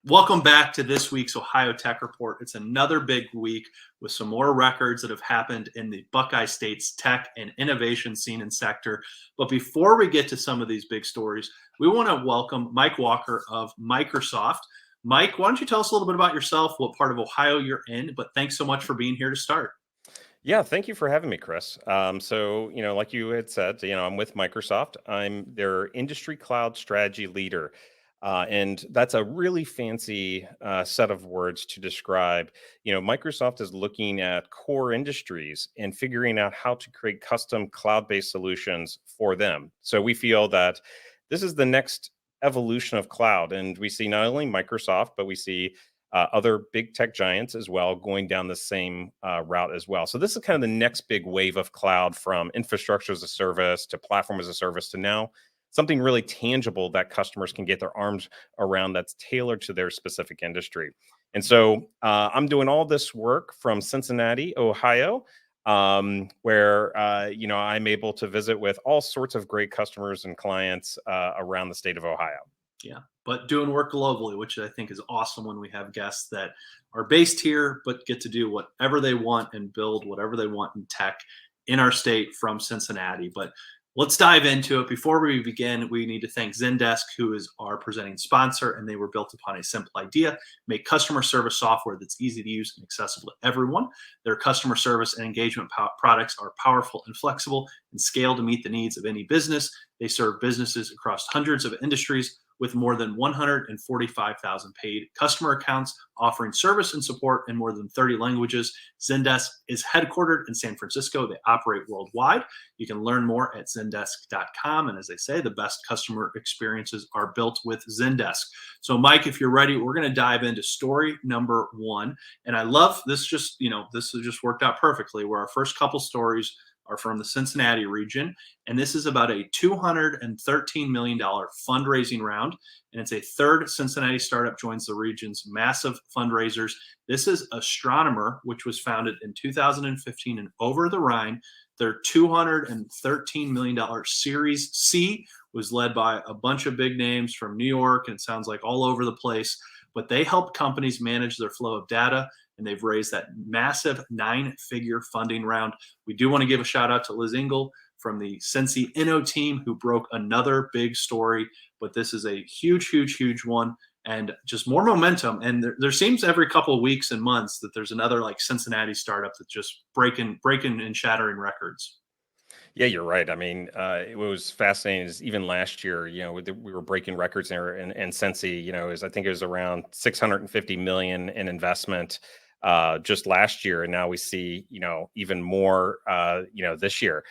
Welcome back to this week's Ohio Tech Report. It's another big week with some more records that have happened in the Buckeye State's tech and innovation scene and sector. But before we get to some of these big stories, we want to welcome Mike Walker of Microsoft. Mike, why don't you tell us a little bit about yourself, what part of Ohio you're in? But thanks so much for being here to start. Yeah, thank you for having me, Chris. Like you had said, I'm with Microsoft. I'm their industry cloud strategy leader. And that's a really fancy set of words to describe. Microsoft is looking at core industries and figuring out how to create custom cloud based solutions for them. So we feel that this is the next evolution of cloud. And we see not only Microsoft, but we see other big tech giants as well going down the same route as well. So this is kind of the next big wave of cloud, from infrastructure as a service to platform as a service to now something really tangible that customers can get their arms around, that's tailored to their specific industry. And so I'm doing all this work from Cincinnati, Ohio, where I'm able to visit with all sorts of great customers and clients around the state of Ohio. Yeah, but doing work globally, which I think is awesome when we have guests that are based here but get to do whatever they want and build whatever they want in tech in our state from Cincinnati. But let's dive into it. Before we begin, we need to thank Zendesk, who is our presenting sponsor, and they were built upon a simple idea: make customer service software that's easy to use and accessible to everyone. Their customer service and engagement products are powerful and flexible and scale to meet the needs of any business. They serve businesses across hundreds of industries with more than 145,000 paid customer accounts, offering service and support in more than 30 languages. Zendesk is headquartered in San Francisco. They operate worldwide. You can learn more at zendesk.com. And as they say, the best customer experiences are built with Zendesk. So, Mike, if you're ready, we're going to dive into story number one. And I love this, this has just worked out perfectly, where our first couple stories are from the Cincinnati region. And this is about a $213 million fundraising round. And it's a third Cincinnati startup joins the region's massive fundraisers. This is Astronomer, which was founded in 2015 in Over the Rhine. Their $213 million Series C was led by a bunch of big names from New York, and it sounds like all over the place. But they help companies manage their flow of data, and they've raised that massive 9-figure funding round. We do want to give a shout out to Liz Engel from the Cincy Inno team, who broke another big story. But this is a huge, huge, huge one, and just more momentum. And there seems every couple of weeks and months that there's another like Cincinnati startup that's just breaking and shattering records. Yeah, you're right. I mean, it was fascinating. Is even last year, we were breaking records there, and Sensi, I think it was around 650 million in investment just last year, and now we see, even more, this year.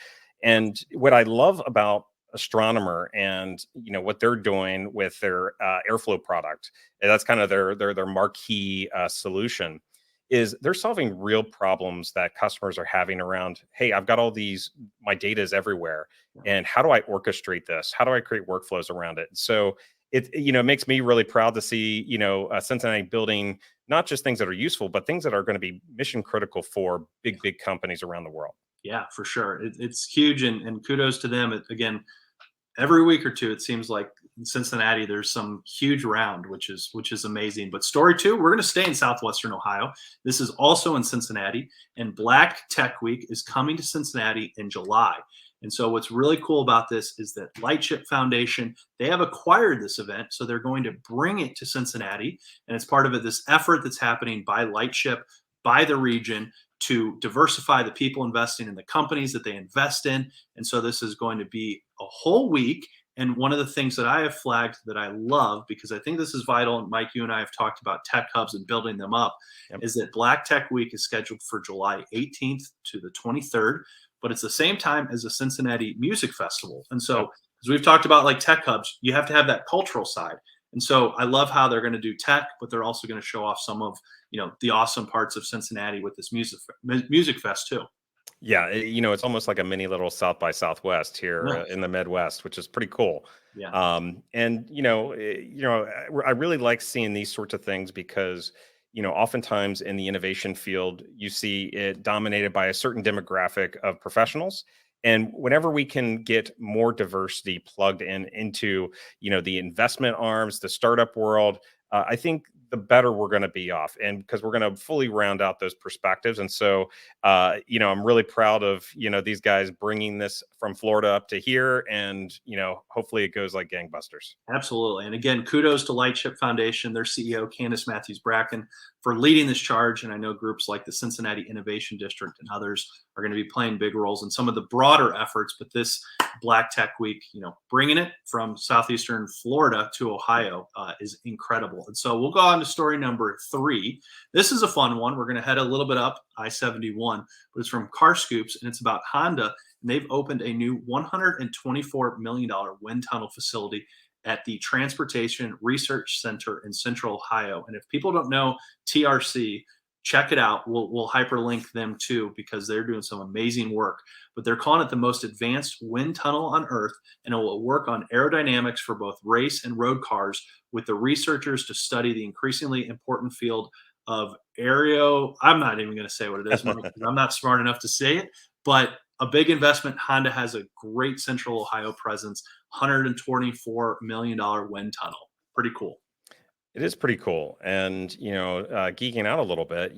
And what I love about Astronomer and what they're doing with their airflow product, and that's kind of their marquee solution, is they're solving real problems that customers are having around, hey, I've got all these, my data is everywhere, and how do I orchestrate this? How do I create workflows around it? So it makes me really proud to see, Cincinnati building not just things that are useful, but things that are going to be mission critical for big companies around the world. Yeah, for sure. It's huge, and kudos to them. Again, every week or two, it seems like in Cincinnati there's some huge round, which is amazing. But story two, we're going to stay in southwestern Ohio. This is also in Cincinnati, and Black Tech Week is coming to Cincinnati in July. And so what's really cool about this is that Lightship Foundation, they have acquired this event, so they're going to bring it to Cincinnati, and it's part of this effort that's happening by Lightship, by the region, to diversify the people investing in the companies that they invest in. And so this is going to be a whole week. And one of the things that I have flagged that I love, because I think this is vital, and Mike, you and I have talked about tech hubs and building them up, Yep. is that Black Tech Week is scheduled for July 18th to the 23rd, but it's the same time as the Cincinnati Music Festival. And so, Yep. as we've talked about, like tech hubs, you have to have that cultural side. And so I love how they're going to do tech, but they're also going to show off some of the awesome parts of Cincinnati with this music fest too. Yeah, it's almost like a mini little South by Southwest here Yeah, in the Midwest, which is pretty cool. yeah, And I really like seeing these sorts of things because oftentimes in the innovation field, you see it dominated by a certain demographic of professionals. And whenever we can get more diversity plugged into the investment arms, the startup world, I think the better we're going to be off, and because we're going to fully round out those perspectives. And so I'm really proud of these guys bringing this from Florida up to here, and hopefully it goes like gangbusters. Absolutely. And again, kudos to Lightship Foundation, their CEO, Candace Matthews Bracken, for leading this charge. And I know groups like the Cincinnati Innovation District and others are going to be playing big roles in some of the broader efforts. But this Black Tech Week, bringing it from southeastern Florida to Ohio is incredible. And so we'll go on to story number 3. This is a fun one. We're going to head a little bit up I-71, but it's from Car Scoops, and it's about Honda. And they've opened a new $124 million wind tunnel facility at the Transportation Research Center in Central Ohio. And if people don't know TRC, check it out. We'll hyperlink them too, because they're doing some amazing work. But they're calling it the most advanced wind tunnel on Earth, and it will work on aerodynamics for both race and road cars, with the researchers to study the increasingly important field of aero. I'm not even going to say what it is, Mike, because I'm not smart enough to say it, but a big investment. Honda has a great Central Ohio presence. $124 million wind tunnel. Pretty cool. It is pretty cool. And, geeking out a little bit,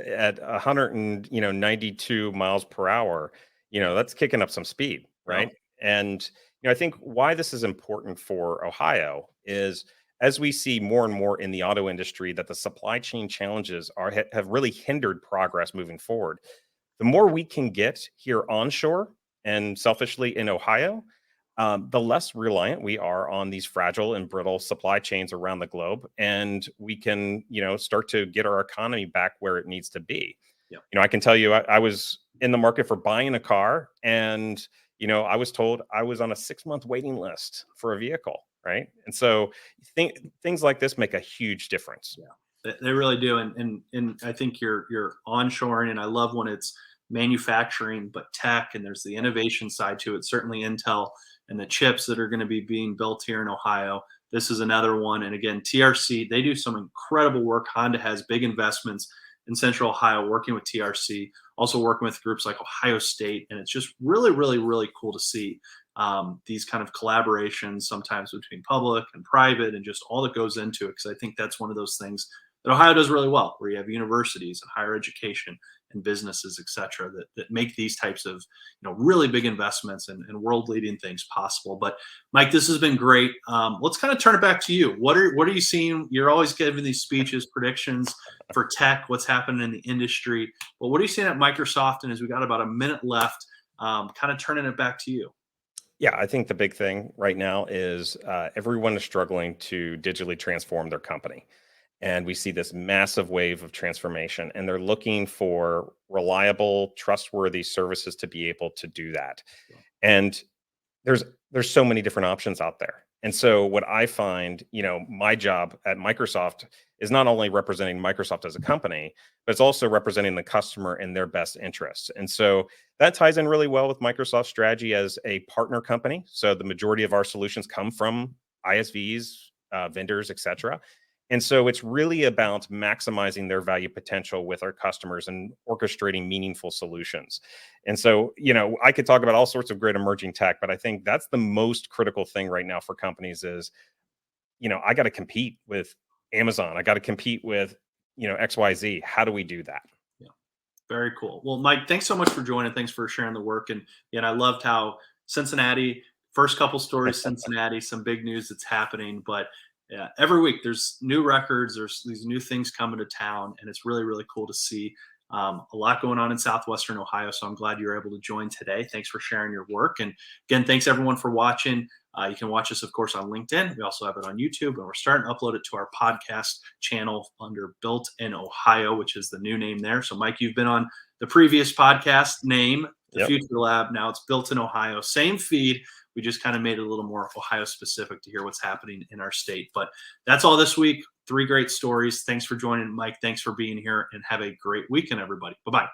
at 192 miles per hour, that's kicking up some speed, right? Well, And, I think why this is important for Ohio is, as we see more and more in the auto industry, that the supply chain challenges have really hindered progress moving forward. The more we can get here onshore and selfishly in Ohio, the less reliant we are on these fragile and brittle supply chains around the globe, and we can, start to get our economy back where it needs to be. yeah. I can tell you, I was in the market for buying a car, and I was told I was on a 6-month waiting list for a vehicle, right? And so, things like this make a huge difference. Yeah, they really do. And I think you're onshoring, and I love when it's manufacturing, but tech, and there's the innovation side to it. Certainly Intel and the chips that are going to be being built here in Ohio. This is another one. And again, TRC, they do some incredible work. Honda has big investments in Central Ohio working with TRC, also working with groups like Ohio State. And it's just really, really, really cool to see these kind of collaborations, sometimes between public and private, and just all that goes into it. Because I think that's one of those things that Ohio does really well, where you have universities and higher education and businesses, et cetera, that make these types of really big investments and world leading things possible. But Mike, this has been great. Let's kind of turn it back to you. What are you seeing? You're always giving these speeches, predictions for tech, what's happening in the industry. But what are you seeing at Microsoft? And as we got about a minute left, kind of turning it back to you. Yeah, I think the big thing right now is everyone is struggling to digitally transform their company. And we see this massive wave of transformation, and they're looking for reliable, trustworthy services to be able to do that. And there's so many different options out there. And so what I find, my job at Microsoft is not only representing Microsoft as a company, but it's also representing the customer in their best interests. And so that ties in really well with Microsoft's strategy as a partner company. So the majority of our solutions come from ISVs, vendors, et cetera. And so it's really about maximizing their value potential with our customers and orchestrating meaningful solutions. And so, I could talk about all sorts of great emerging tech, but I think that's the most critical thing right now for companies is, I got to compete with Amazon. I got to compete with, XYZ. How do we do that? Yeah, very cool. Well, Mike, thanks so much for joining. Thanks for sharing the work. And I loved how Cincinnati, first couple stories, Cincinnati, some big news that's happening, but yeah, every week there's new records, there's these new things coming to town, and it's really, really cool to see a lot going on in Southwestern Ohio. So I'm glad you're able to join today. Thanks for sharing your work. And again, thanks everyone for watching. You can watch us, of course, on LinkedIn. We also have it on YouTube, and we're starting to upload it to our podcast channel under Built in Ohio, which is the new name there. So Mike, you've been on the previous podcast name, the Yep. Future Lab. Now it's Built in Ohio. Same feed. We just kind of made it a little more Ohio specific to hear what's happening in our state. But that's all this week. 3 great stories. Thanks for joining, Mike. Thanks for being here, and have a great weekend, everybody. Bye-bye.